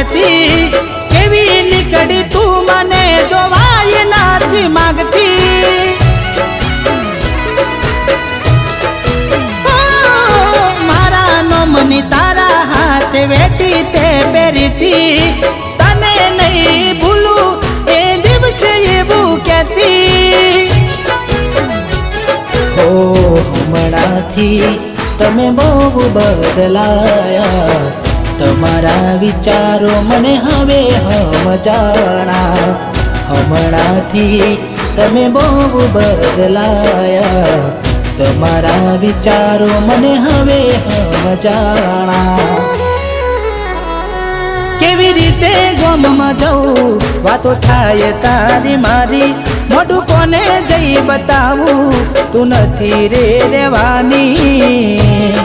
પાસેથી કેવી નીકળી તું મને જોવાય નથી માગતી મારા નોમની તારા હાથે વેટી તે પહેરીતી તને નહીં ભૂલું એ દિવસે એવું કહેતી હો હમણાંથી તમે બહુ બદલાયા તમારા વિચારો મને હવે સમજાણા હમણાંથી તમે બહુ બદલાયા તમારા વિચારો મને હવે સમજાણા કેવી રીતે ગમમાં જવું વાતો થાય તારી મારી મોઢું કોને જઈ બતાવું તું નથી રે રહેવાની